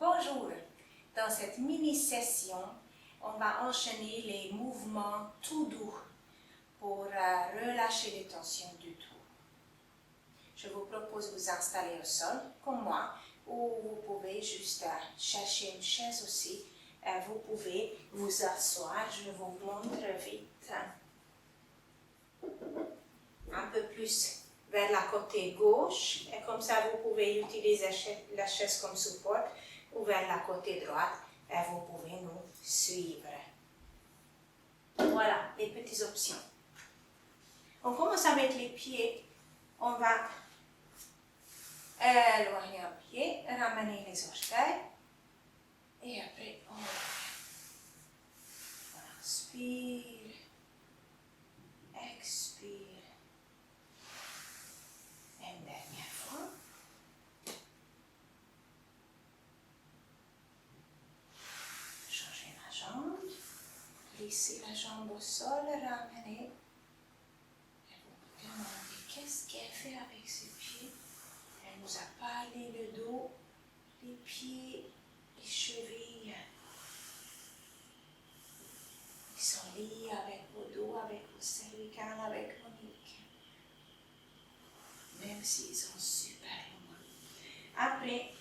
Bonjour! Dans cette mini-session, on va enchaîner les mouvements tout doux pour relâcher les tensions du tout. Je vous propose de vous installer au sol, comme moi, ou vous pouvez juste chercher une chaise aussi. Vous pouvez vous asseoir, je vous montre vite. Un peu plus vers la côté gauche, et comme ça vous pouvez utiliser la chaise comme support, ou vers la côté droite, et vous pouvez nous suivre. Voilà les petites options. On commence avec les pieds. On va éloigner un pied, ramener les orteils, et après on inspire, expire. Une dernière fois. Changer la jambe, glisser la jambe au sol, ramener. Et vous vous demandez qu'est-ce qu'elle fait avec ses pieds. Elle nous a parlé le dos, les pieds, les chevilles. Ils sont liés avec vos dos, avec vos cervicales, avec vos nuques. Même s'ils sont super loin. Après,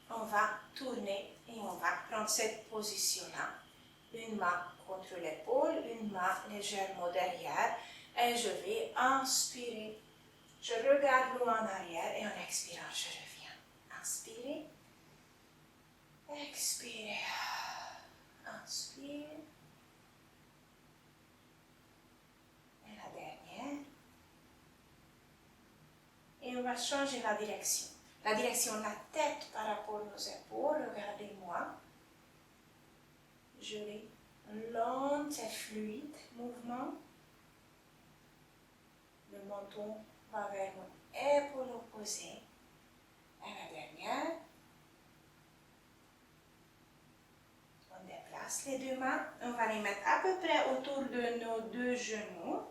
on va tourner et on va prendre cette position-là. Une main contre l'épaule, une main légèrement derrière. Et je vais inspirer. Je regarde loin en arrière et en expirant, je reviens. Inspirez. Expirez. Inspire. Et la dernière. Et on va changer la direction. La direction de la tête par rapport aux épaules. Regardez-moi. Je vais lent et fluide mouvement. Le menton va vers mon épaule opposée. Et la dernière. On déplace les deux mains. On va les mettre à peu près autour de nos deux genoux.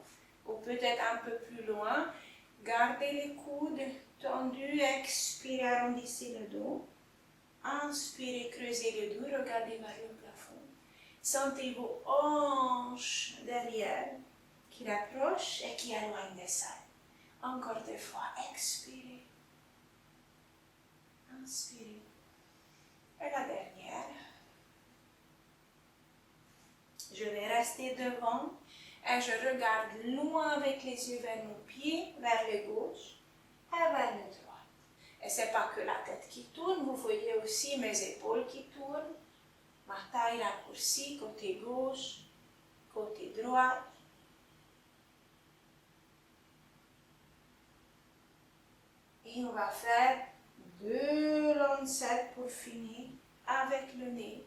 Ou peut-être un peu plus loin. Gardez les coudes tendus. Expirez, arrondissez le dos. Inspirez, creusez le dos. Regardez vers le plafond. Sentez vos hanches derrière qui rapprochent et qui éloignent des salles. Encore deux fois. Expirez. Inspirez. Et la dernière. Je vais rester devant et je regarde loin avec les yeux vers mon pied, vers le gauche et vers le droit. Et ce n'est pas que la tête qui tourne, vous voyez aussi mes épaules qui tournent, ma taille raccourcie, côté gauche, côté droit. Et on va faire 2 lancettes pour finir avec le nez.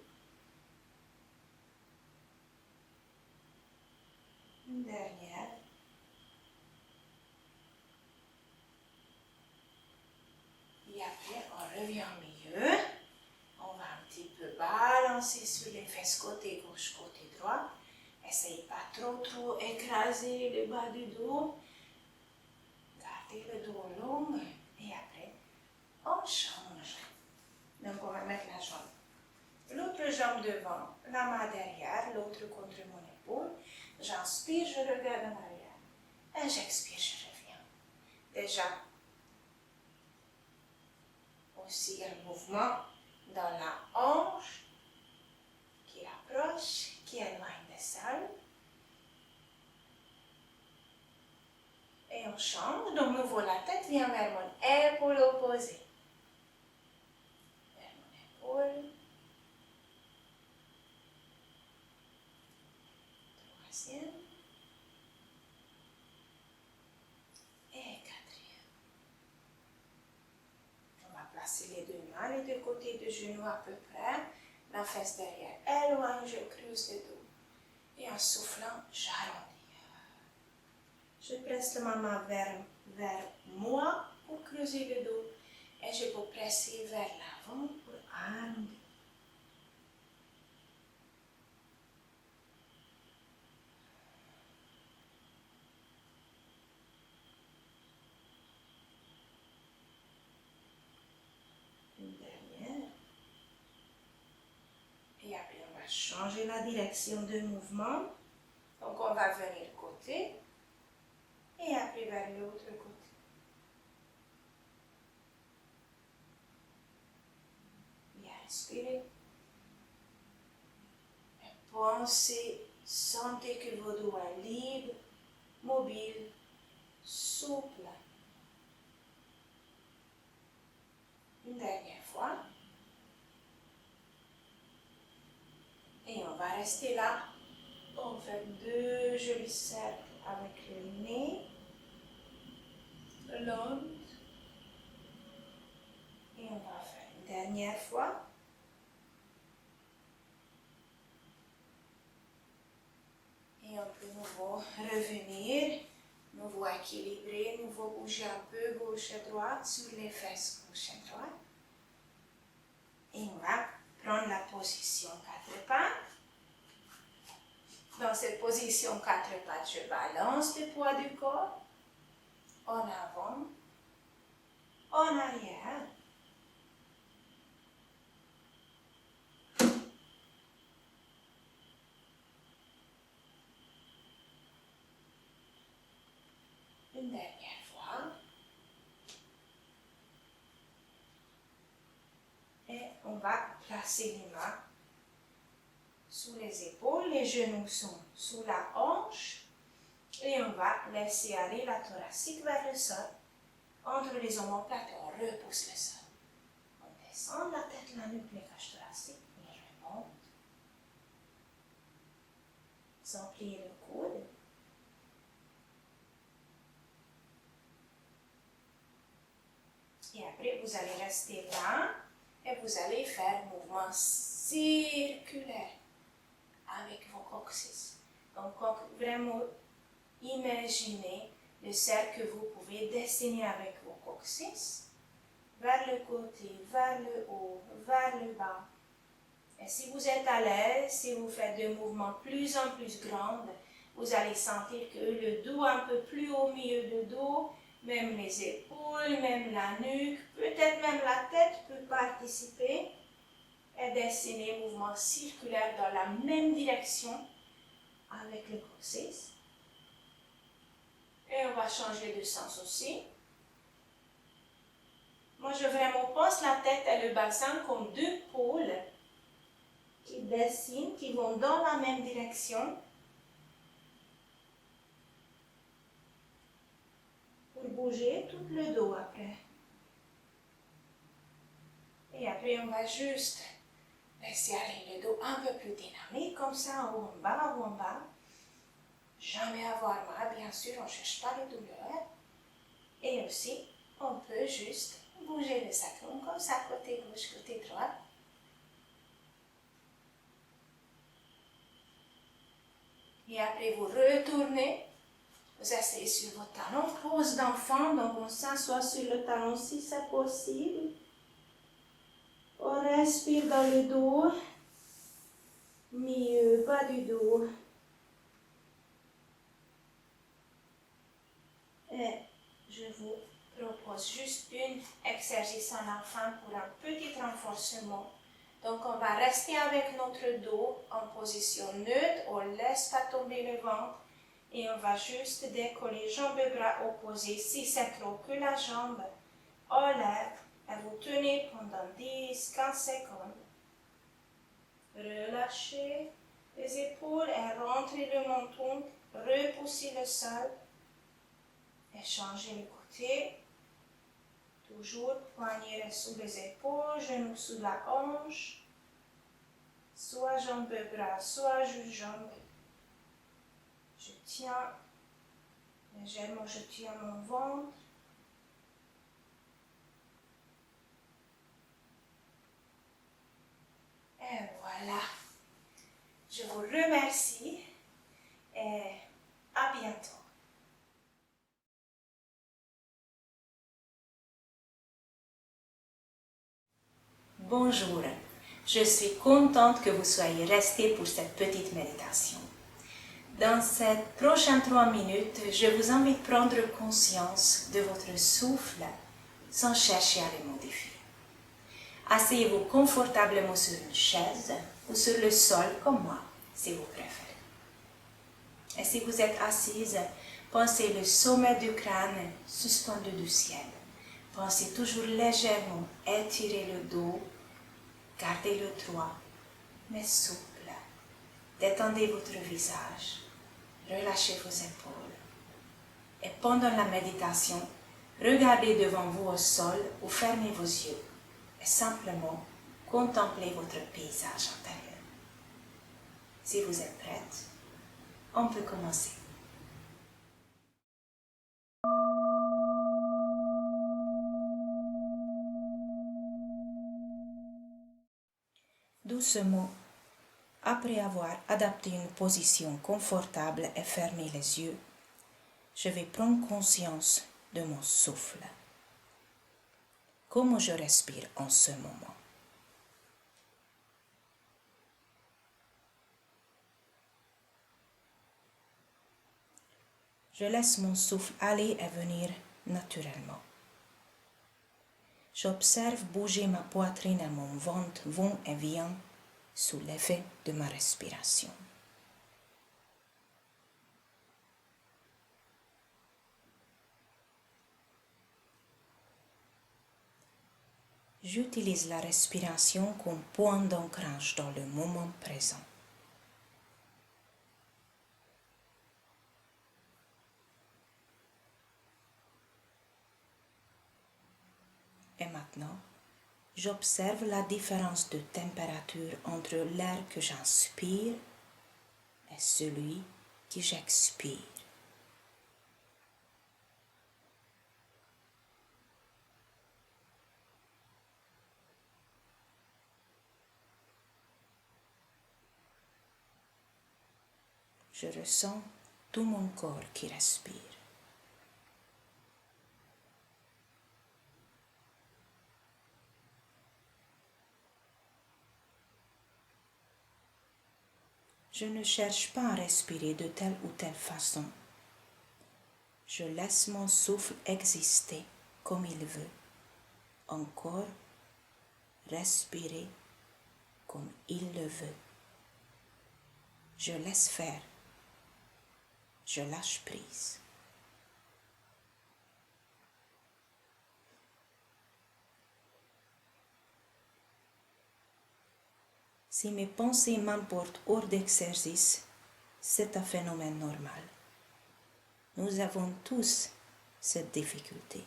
Une dernière. Et après, on revient au milieu. On va un petit peu balancer sur les fesses côté gauche, côté droit. Essayez pas trop écraser le bas du dos. Gardez le dos long. Et après, on change. Donc, on va mettre la jambe. L'autre jambe devant, la main derrière, l'autre contre mon épaule. J'inspire, je regarde en arrière. Et j'expire, je reviens. Déjà, aussi un mouvement dans la hanche qui rapproche, qui éloigne des salles. Et on change. Donc, nouveau, la tête vient vers mon épaule opposée. Vers mon épaule. Troisième. Et quatrième. On va placer les deux mains, les deux côtés du genou à peu près. La fesse derrière. Éloigne, je creuse le dos. Et en soufflant, j'arrondis. Je presse ma main vers moi pour creuser le dos. Et je peux presser vers l'avant pour arrondir. Une dernière. changer la direction de mouvement. Donc, on va venir côté et après vers l'autre côté. Bien respirer. Et pensez, sentez que vos doigts libres, mobiles, souples. Une dernière fois. Et on va rester là. On fait 2 jolis cercles avec le nez, l'onde. Et on va faire une dernière fois. Et on peut nouveau revenir, nouveau équilibrer, nouveau bouger un peu gauche et droite sur les fesses gauche et droite. Et on va prendre la position 4 pattes. Dans cette position 4 pattes, je balance le poids du corps en avant, en arrière. Une dernière fois. Et on va placer les mains sous les épaules, les genoux sont sous la hanche et on va laisser aller la thoracique vers le sol. Entre les omoplates, on repousse le sol. On descend la tête, la nuque, les cages thoraciques, on remonte. Sans plier le coude. Et après, vous allez rester là et vous allez faire mouvement circulaire avec vos coccyx. Donc, vraiment, imaginez le cercle que vous pouvez dessiner avec vos coccyx vers le côté, vers le haut, vers le bas. Et si vous êtes à l'aise, si vous faites des mouvements plus en plus grands, vous allez sentir que le dos un peu plus au milieu du dos, même les épaules, même la nuque, peut-être même la tête peut participer et dessiner un mouvement circulaire dans la même direction avec le coccyx. Et on va changer de sens aussi. Moi, je vraiment pense la tête et le bassin comme 2 pôles qui dessinent, qui vont dans la même direction. Pour bouger tout le dos après. Et après, on va juste laisser aller le dos un peu plus dynamique, comme ça, ou en bas, ou en bas. Jamais avoir mal, bien sûr, on ne cherche pas la douleur. Et aussi, on peut juste bouger le sacrum comme ça, côté gauche, côté droit. Et après, vous retournez, vous asseyez sur votre talon, pose d'enfant, donc on s'assoit sur le talon si c'est possible. On respire dans le dos, milieu, bas du dos. Et je vous propose juste un exercice en enfant pour un petit renforcement. Donc, on va rester avec notre dos en position neutre. On ne laisse pas tomber le ventre. Et on va juste décoller jambes et bras opposés. Si c'est trop, que la jambe enlève. Et vous tenez pendant 10-15 secondes. Relâchez les épaules et rentrez le menton. Repoussez le sol. Et changez le côté. Toujours poignet sous les épaules, genoux sous la hanche. Soit jambes bras, soit jambes. Je tiens légèrement, je tiens mon ventre. Et voilà. Je vous remercie et à bientôt. Bonjour, je suis contente que vous soyez restés pour cette petite méditation. Dans ces prochaines 3 minutes, je vous invite à prendre conscience de votre souffle sans chercher à le modifier. Asseyez-vous confortablement sur une chaise ou sur le sol comme moi, si vous préférez. Et si vous êtes assise, pensez le sommet du crâne suspendu du ciel. Pensez toujours légèrement étirer le dos, gardez le droit, mais souple. Détendez votre visage, relâchez vos épaules. Et pendant la méditation, regardez devant vous au sol ou fermez vos yeux et simplement contemplez votre paysage intérieur. Si vous êtes prête, on peut commencer. Doucement, après avoir adapté une position confortable et fermé les yeux, je vais prendre conscience de mon souffle. Comment je respire en ce moment? Je laisse mon souffle aller et venir naturellement. J'observe bouger ma poitrine et mon ventre vont et viennent sous l'effet de ma respiration. J'utilise la respiration comme point d'ancrage dans le moment présent. Et maintenant, j'observe la différence de température entre l'air que j'inspire et celui que j'expire. Je ressens tout mon corps qui respire. Je ne cherche pas à respirer de telle ou telle façon. Je laisse mon souffle exister comme il veut. Encore respirer comme il le veut. Je laisse faire. Je lâche prise. Si mes pensées m'emportent hors d'exercice, c'est un phénomène normal. Nous avons tous cette difficulté.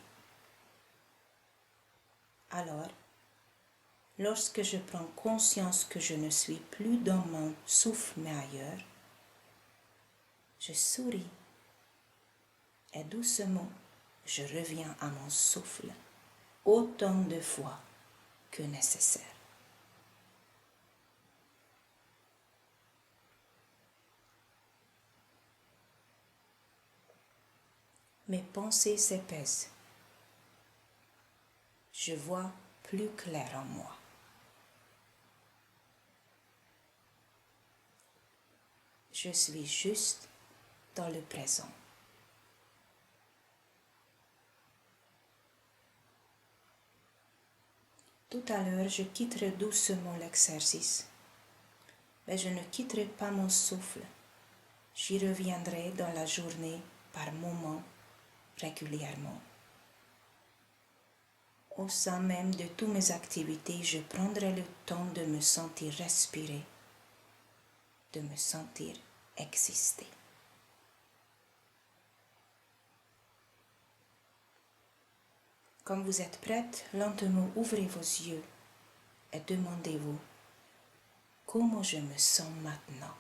Alors, lorsque je prends conscience que je ne suis plus dans mon souffle mais ailleurs, je souris et doucement je reviens à mon souffle autant de fois que nécessaire. Mes pensées s'épaissent. Je vois plus clair en moi. Je suis juste dans le présent. Tout à l'heure, je quitterai doucement l'exercice, mais je ne quitterai pas mon souffle. J'y reviendrai dans la journée par moments, régulièrement. Au sein même de toutes mes activités, je prendrai le temps de me sentir respirer, de me sentir exister. Quand vous êtes prête, lentement ouvrez vos yeux et demandez-vous comment je me sens maintenant.